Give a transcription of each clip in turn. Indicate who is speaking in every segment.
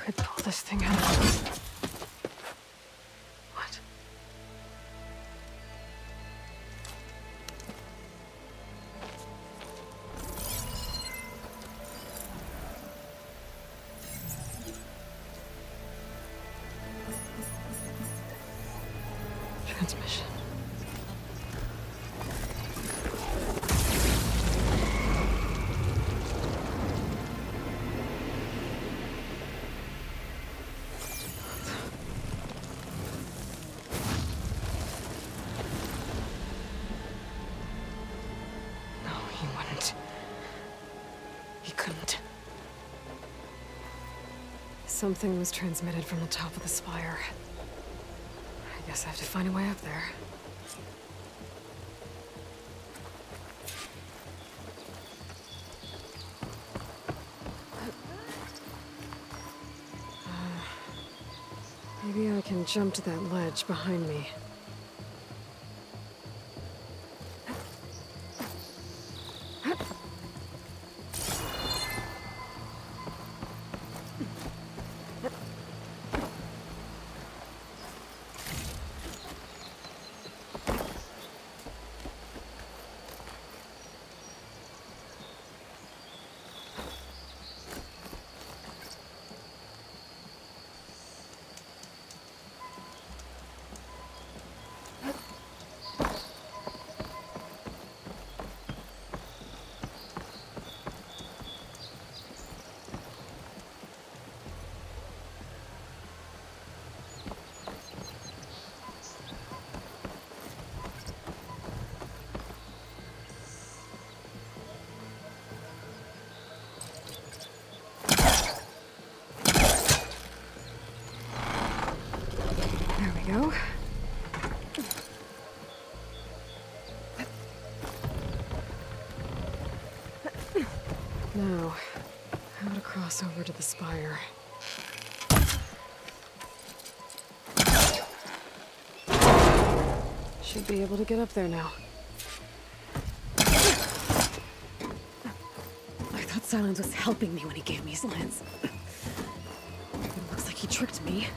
Speaker 1: could pull this thing out. What? Transmission. He couldn't. Something was transmitted from the top of the spire. I guess I have to find a way up there. Maybe I can jump to that ledge behind me. Go. Now, how to cross over to the spire. Should be able to get up there now. I thought Silence was helping me when he gave me his lance. It looks like he tricked me.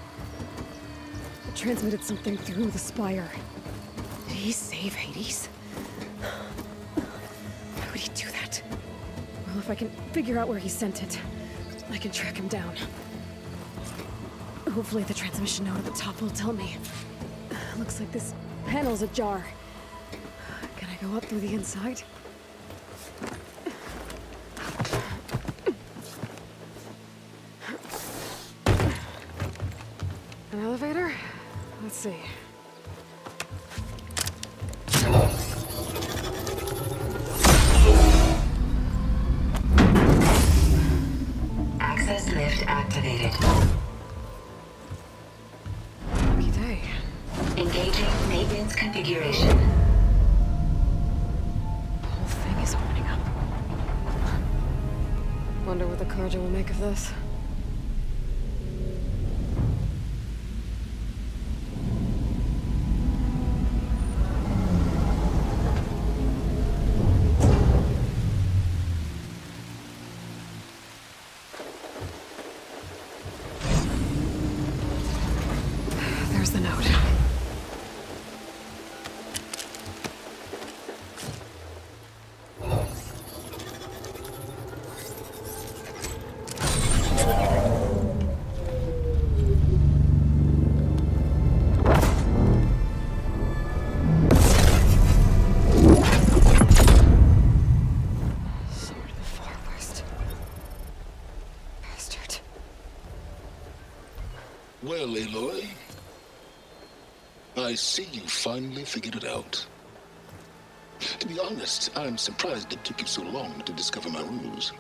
Speaker 1: Transmitted something through the spire. Did he save Hades? Why would he do that? Well, if I can figure out where he sent it, I can track him down. Hopefully the transmission node at the top will tell me. Looks like this panel's ajar. Can I go up through the inside? An elevator? Let's see.
Speaker 2: Access lift activated.
Speaker 1: Lucky day.
Speaker 2: Engaging maintenance configuration.
Speaker 1: The whole thing is opening up. Wonder what the Carja will make of this. There's the note. Sword of the Far West. Bastard.
Speaker 3: Well, Aloy, I see you finally figured it out. To be honest, I'm surprised it took you so long to discover my ruse.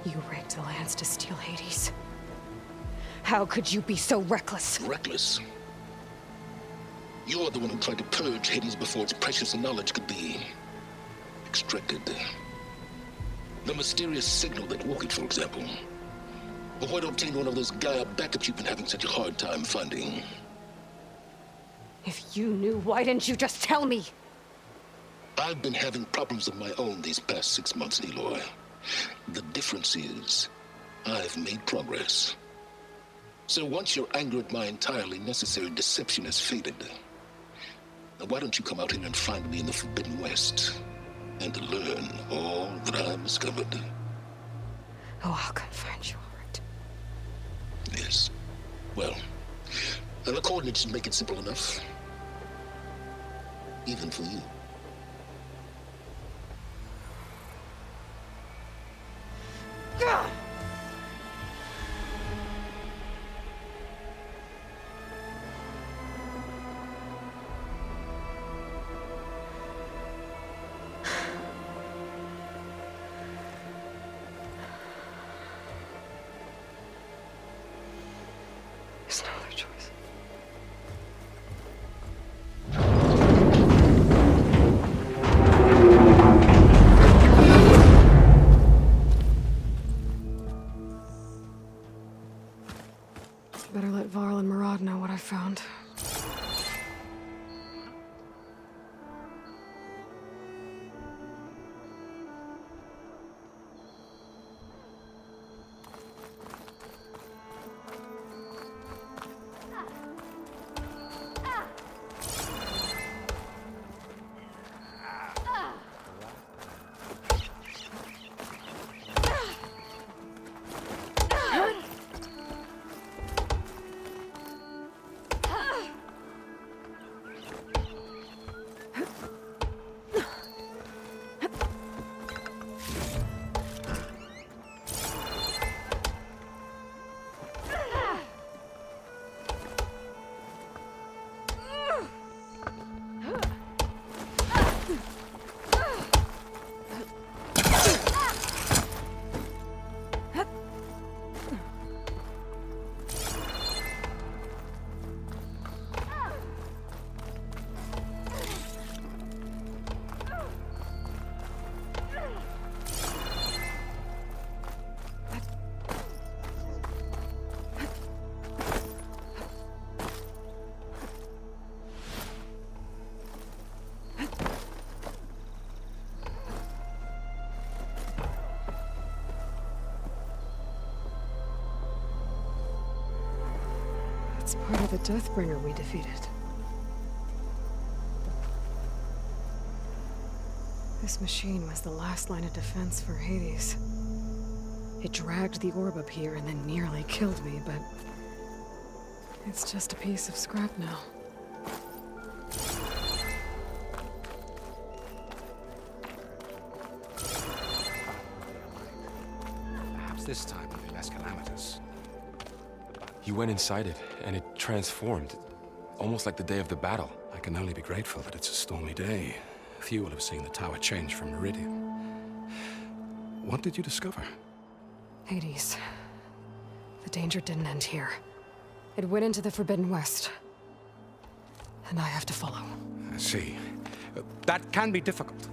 Speaker 1: You rigged the lance to steal Hades. How could you be so reckless?
Speaker 3: Reckless? You're the one who tried to purge Hades before its precious knowledge could be extracted. The mysterious signal that woke it, for example. But why obtain one of those Gaia backups you've been having such a hard time finding?
Speaker 1: If you knew, why didn't you just tell me?
Speaker 3: I've been having problems of my own these past 6 months, Aloy. The difference is, I've made progress. So once your anger at my entirely necessary deception has faded, now why don't you come out here and find me in the Forbidden West and learn all that I've discovered?
Speaker 1: Oh, I'll come find you, all right.
Speaker 3: Yes. Well, and the coordinates should make it simple enough. Even for you.
Speaker 1: Gah! There's no other choice. Better let Varl and Murad know what I found. It's part of the Deathbringer we defeated. This machine was the last line of defense for Hades. It dragged the orb up here and then nearly killed me, but it's just a piece of scrap now.
Speaker 4: Perhaps this time will be less calamitous.
Speaker 5: You went inside it, and it transformed, almost like the day of the battle.
Speaker 4: I can only be grateful that it's a stormy day. Few will have seen the tower change from Meridian. What did you discover?
Speaker 1: Hades. The danger didn't end here. It went into the Forbidden West. And I have to follow.
Speaker 4: I see. That can be difficult.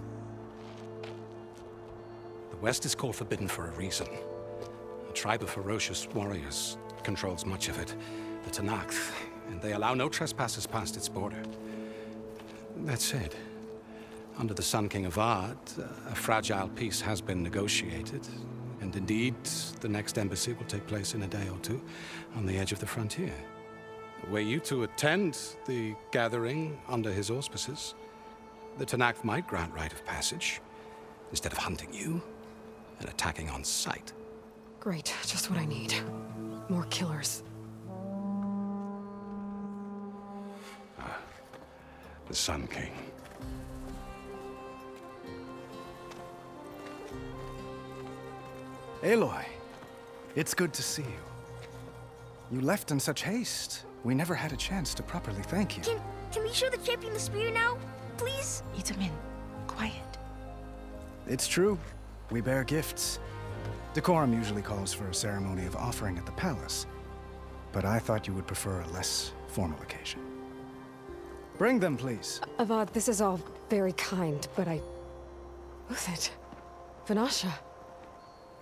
Speaker 4: The West is called Forbidden for a reason. A tribe of ferocious warriors controls much of it, the Tenakth, and they allow no trespassers past its border. That said, under the Sun King Avad, a fragile peace has been negotiated, and indeed, the next embassy will take place in a day or two on the edge of the frontier. Were you to attend the gathering under his auspices, the Tenakth might grant right of passage, instead of hunting you and attacking on sight.
Speaker 1: Great, just what I need. More killers.
Speaker 4: The Sun King.
Speaker 6: Aloy, it's good to see you. You left in such haste. We never had a chance to properly thank you.
Speaker 7: Can we show the champion the spear now, please?
Speaker 8: Itamin, quiet.
Speaker 6: It's true. We bear gifts. Decorum usually calls for a ceremony of offering at the palace, but I thought you would prefer a less formal occasion. Bring them, please.
Speaker 1: Avad, this is all very kind, but Who's it? Vanasha.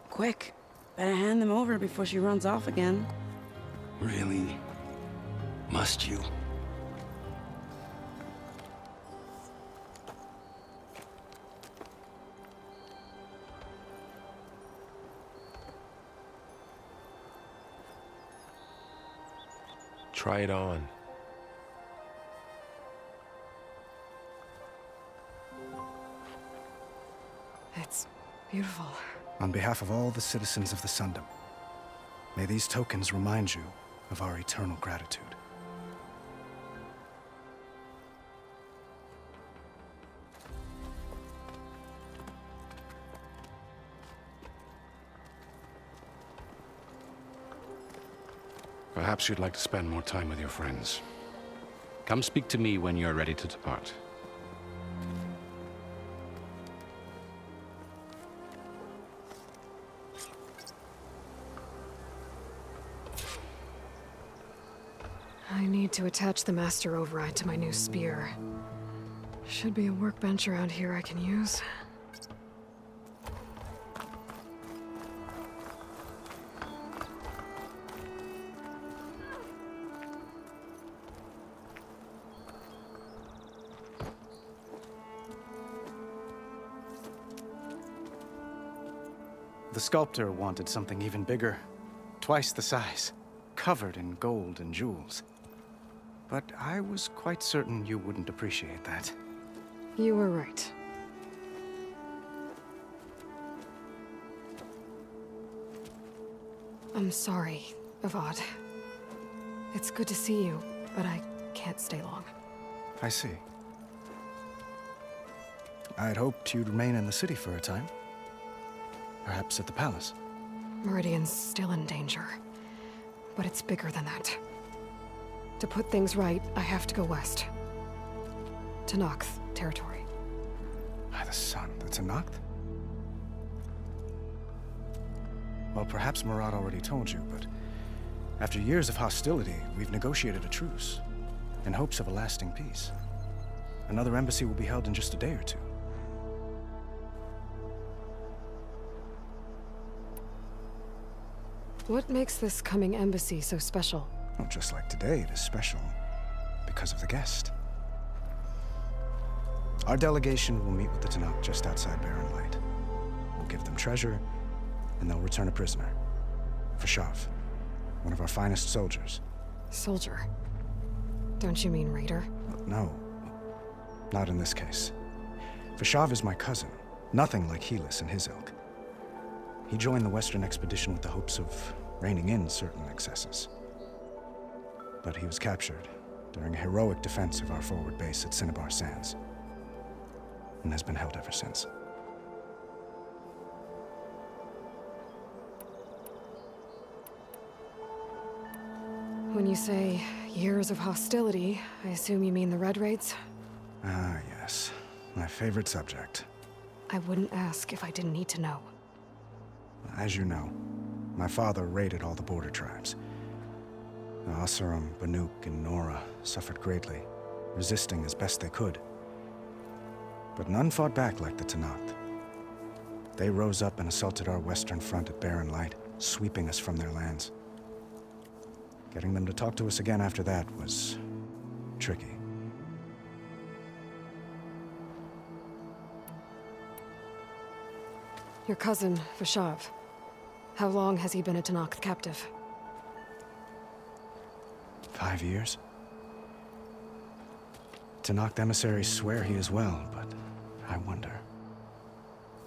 Speaker 8: Quick, better hand them over before she runs off again.
Speaker 9: Really? Must you?
Speaker 5: Try it on.
Speaker 1: It's beautiful.
Speaker 6: On behalf of all the citizens of the Sundom, may these tokens remind you of our eternal gratitude.
Speaker 4: Perhaps you'd like to spend more time with your friends. Come speak to me when you're ready to depart.
Speaker 1: I need to attach the master override to my new spear. Should be a workbench around here I can use.
Speaker 6: The sculptor wanted something even bigger, twice the size, covered in gold and jewels. But I was quite certain you wouldn't appreciate that.
Speaker 1: You were right. I'm sorry, Avad. It's good to see you, but I can't stay long.
Speaker 6: I see. I'd hoped you'd remain in the city for a time. Perhaps at the palace.
Speaker 1: Meridian's still in danger, but it's bigger than that. To put things right, I have to go west. To Noct territory.
Speaker 6: By the sun, that's a Noct? Well, perhaps Murad already told you, but after years of hostility, we've negotiated a truce, in hopes of a lasting peace. Another embassy will be held in just a day or two.
Speaker 1: What makes this coming embassy so special?
Speaker 6: Well, just like today, it is special because of the guest. Our delegation will meet with the Tanakh just outside Barren Light. We'll give them treasure, and they'll return a prisoner. Fashav, one of our finest soldiers.
Speaker 1: Soldier? Don't you mean raider?
Speaker 6: No, not in this case. Fashav is my cousin, nothing like Helis and his ilk. He joined the Western expedition with the hopes of reining in certain excesses. But he was captured during a heroic defense of our forward base at Cinnabar Sands, and has been held ever since.
Speaker 1: When you say years of hostility, I assume you mean the Red Raids?
Speaker 6: Ah, yes. My favorite subject.
Speaker 1: I wouldn't ask if I didn't need to know.
Speaker 6: As you know, my father raided all the border tribes. The Asuram, Banuk, and Nora suffered greatly, resisting as best they could. But none fought back like the Tanakh. They rose up and assaulted our western front at Barren Light, sweeping us from their lands. Getting them to talk to us again after that was tricky.
Speaker 1: Your cousin, Fashav. How long has he been a Tanakh captive?
Speaker 6: 5 years? Tanakh emissaries swear he is well, but I wonder.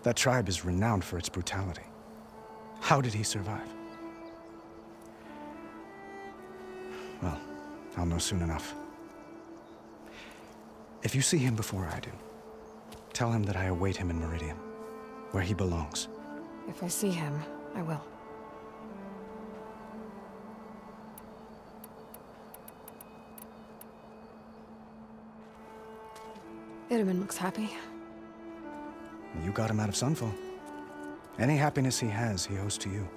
Speaker 6: That tribe is renowned for its brutality. How did he survive? Well, I'll know soon enough. If you see him before I do, tell him that I await him in Meridian, where he belongs.
Speaker 1: If I see him, I will. Itaman looks happy.
Speaker 6: You got him out of Sunfall. Any happiness he has, he owes to you.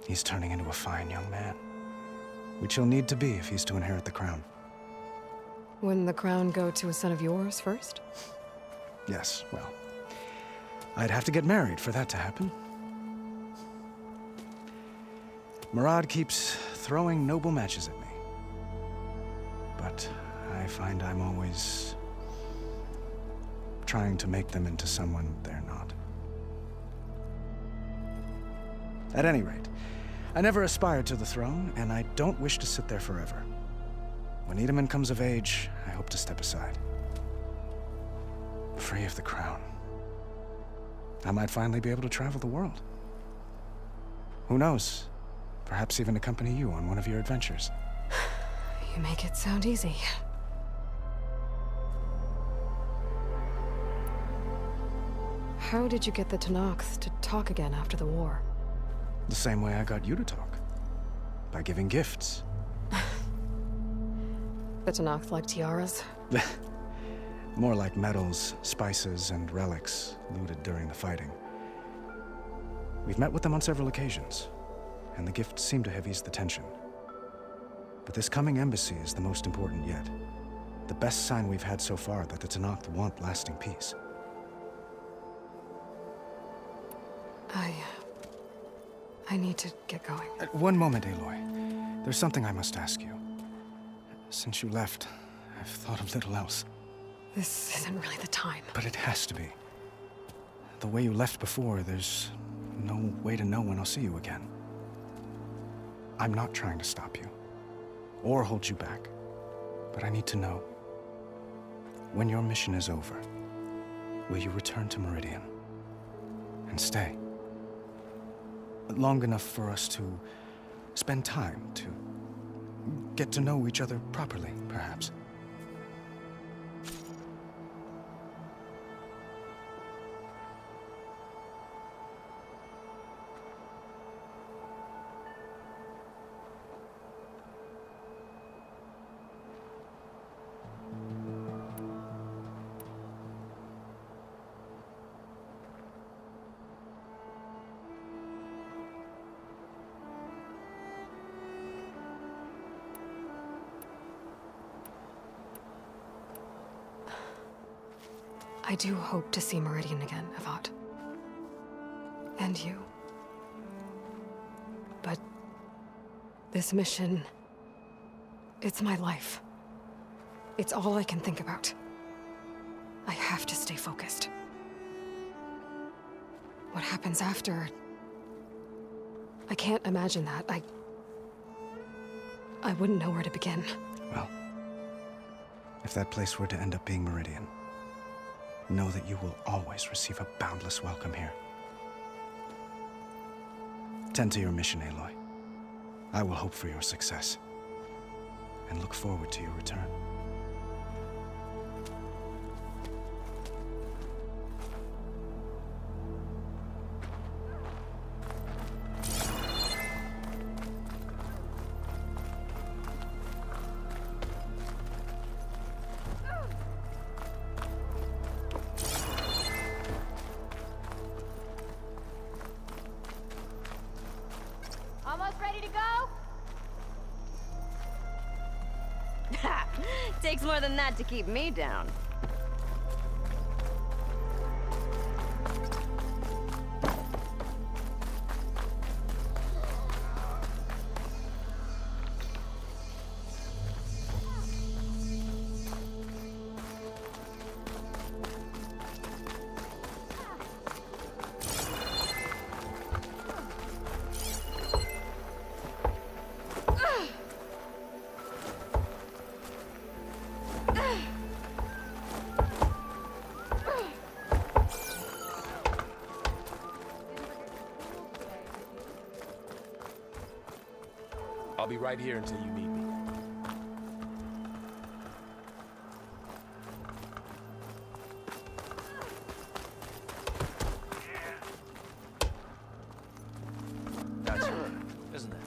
Speaker 6: He's turning into a fine young man, which he'll need to be if he's to inherit the crown.
Speaker 1: Wouldn't the crown go to a son of yours first?
Speaker 6: Yes, well, I'd have to get married for that to happen. Murad keeps throwing noble matches at me. But I find I'm always trying to make them into someone they're not. At any rate, I never aspired to the throne, and I don't wish to sit there forever. When Edaman comes of age, I hope to step aside. Free of the crown. I might finally be able to travel the world. Who knows? Perhaps even accompany you on one of your adventures.
Speaker 1: You make it sound easy. How did you get the Tenakth to talk again after the war?
Speaker 6: The same way I got you to talk. By giving gifts.
Speaker 1: The Tenakth like tiaras?
Speaker 6: More like medals, spices, and relics looted during the fighting. We've met with them on several occasions, and the gifts seem to have eased the tension. But this coming embassy is the most important yet. The best sign we've had so far that the Tenakth want lasting peace.
Speaker 1: I need to get going.
Speaker 6: One moment, Aloy. There's something I must ask you. Since you left, I've thought of little else.
Speaker 1: This isn't really the time.
Speaker 6: But it has to be. The way you left before, there's no way to know when I'll see you again. I'm not trying to stop you, or hold you back. But I need to know, when your mission is over, will you return to Meridian? And stay? Long enough for us to spend time, to get to know each other properly, perhaps.
Speaker 1: I do hope to see Meridian again, Avat. And you. But this mission, it's my life. It's all I can think about. I have to stay focused. What happens after? I can't imagine that. I wouldn't know where to begin.
Speaker 6: Well, if that place were to end up being Meridian, know that you will always receive a boundless welcome here. Tend to your mission, Aloy. I will hope for your success, and look forward to your return.
Speaker 10: Takes more than that to keep me down.
Speaker 5: I'll be right here until you need me.
Speaker 11: That's her, isn't it?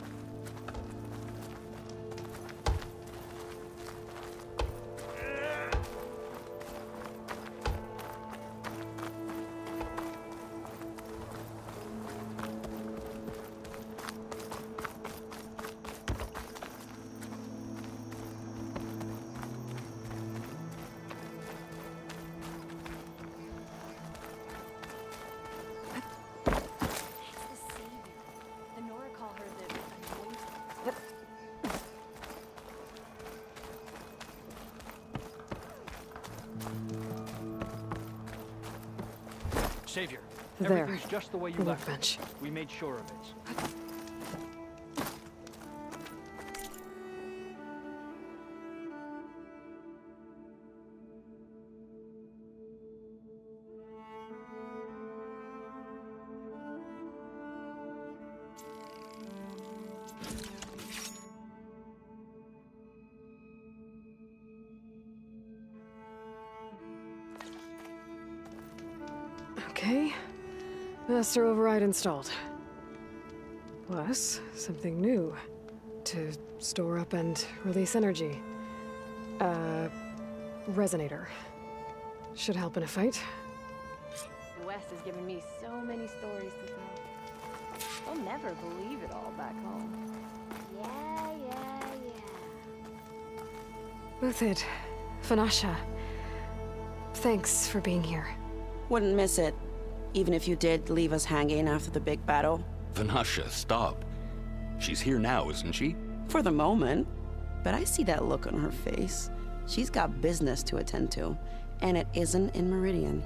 Speaker 11: Savior,
Speaker 1: There.
Speaker 11: everything's just the way you
Speaker 1: The
Speaker 11: left
Speaker 1: workbench.
Speaker 11: it. We made sure of it.
Speaker 1: Master override installed. Plus, something new. To store up and release energy. Resonator. Should help in a fight.
Speaker 10: The West has given me so many stories to tell. They'll never believe it all back home.
Speaker 7: Yeah.
Speaker 1: Uthid, Vanasha. Thanks for being here.
Speaker 8: Wouldn't miss it. Even if you did leave us hanging after the big battle.
Speaker 9: Vanasha, stop. She's here now, isn't she?
Speaker 8: For the moment. But I see that look on her face. She's got business to attend to. And it isn't in Meridian.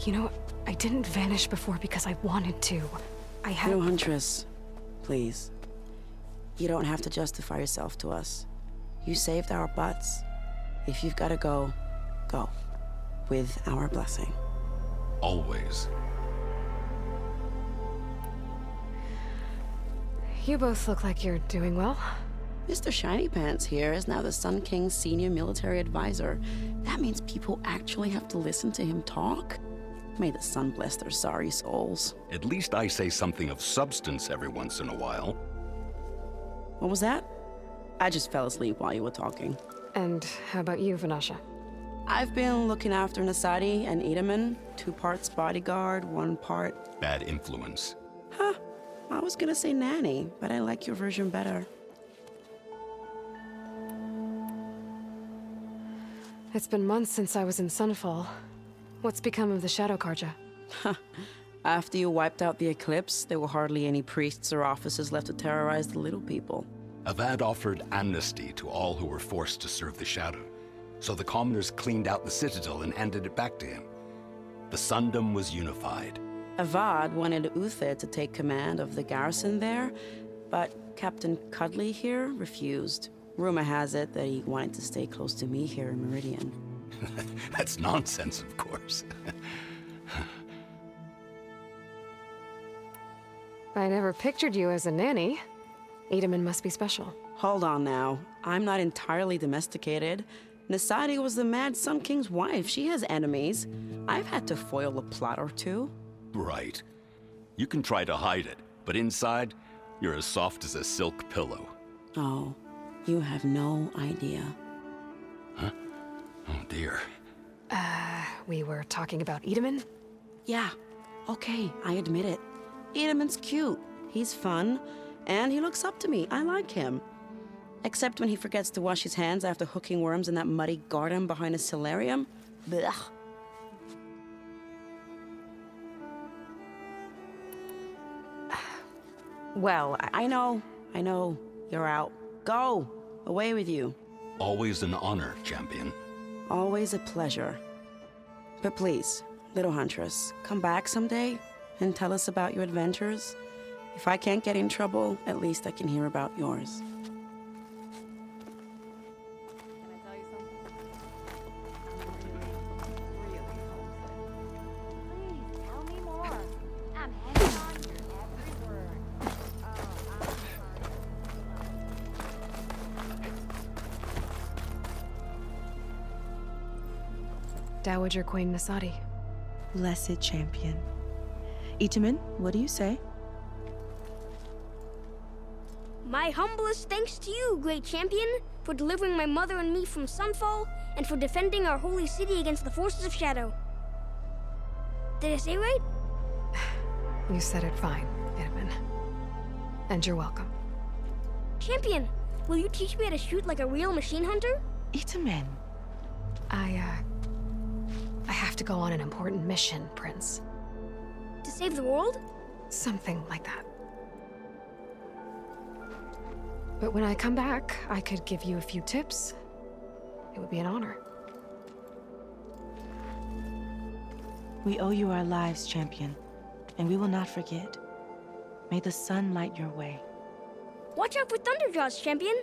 Speaker 1: You know, I didn't vanish before because I wanted to. I had...
Speaker 8: No, Huntress. Please. You don't have to justify yourself to us. You saved our butts. If you've got to go, go. With our blessing.
Speaker 9: Always.
Speaker 1: You both look like you're doing well.
Speaker 8: Mr. Shiny Pants here is now the Sun King's senior military advisor. That means people actually have to listen to him talk? May the sun bless their sorry souls.
Speaker 9: At least I say something of substance every once in a while.
Speaker 8: What was that? I just fell asleep while you were talking.
Speaker 1: And how about you, Vanasha?
Speaker 8: I've been looking after Nasadi and Edaman. 2 parts bodyguard, 1 part...
Speaker 9: Bad influence.
Speaker 8: Huh. I was gonna say nanny, but I like your version better.
Speaker 1: It's been months since I was in Sunfall. What's become of the Shadow Karja?
Speaker 8: After you wiped out the Eclipse, there were hardly any priests or officers left to terrorize the little people.
Speaker 9: Avad offered amnesty to all who were forced to serve the Shadow. So the commoners cleaned out the Citadel and handed it back to him. The Sundom was unified.
Speaker 8: Avad wanted Uthid to take command of the garrison there, but Captain Cudley here refused. Rumor has it that he wanted to stay close to me here in Meridian.
Speaker 9: That's nonsense, of course.
Speaker 1: I never pictured you as a nanny. Edaman must be special.
Speaker 8: Hold on now. I'm not entirely domesticated. Nasadi was the Mad Sun King's wife. She has enemies. I've had to foil a plot or two.
Speaker 9: Right. You can try to hide it, but inside, you're as soft as a silk pillow.
Speaker 8: Oh, you have no idea.
Speaker 9: Huh? Oh dear.
Speaker 1: We were talking about Edaman?
Speaker 8: Yeah. Okay, I admit it. Edaman's cute. He's fun. And he looks up to me. I like him. Except when he forgets to wash his hands after hooking worms in that muddy garden behind a solarium. Blech. Well, I know. You're out. Go! Away with you.
Speaker 9: Always an honor, champion.
Speaker 8: Always a pleasure. But please, little Huntress, come back someday and tell us about your adventures. If I can't get in trouble, at least I can hear about yours.
Speaker 1: Dowager Queen Nasadi.
Speaker 12: Blessed champion. Itaman, what do you say?
Speaker 7: My humblest thanks to you, great champion, for delivering my mother and me from Sunfall, and for defending our holy city against the forces of Shadow. Did I say right?
Speaker 1: You said it fine, Edaman. And you're welcome.
Speaker 7: Champion, will you teach me how to shoot like a real machine hunter?
Speaker 12: Itaman.
Speaker 1: I have to go on an important mission, Prince.
Speaker 7: To save the world?
Speaker 1: Something like that. But when I come back, I could give you a few tips. It would be an honor.
Speaker 12: We owe you our lives, champion, and we will not forget. May the sun light your way.
Speaker 7: Watch out for Thunderjaws, champion!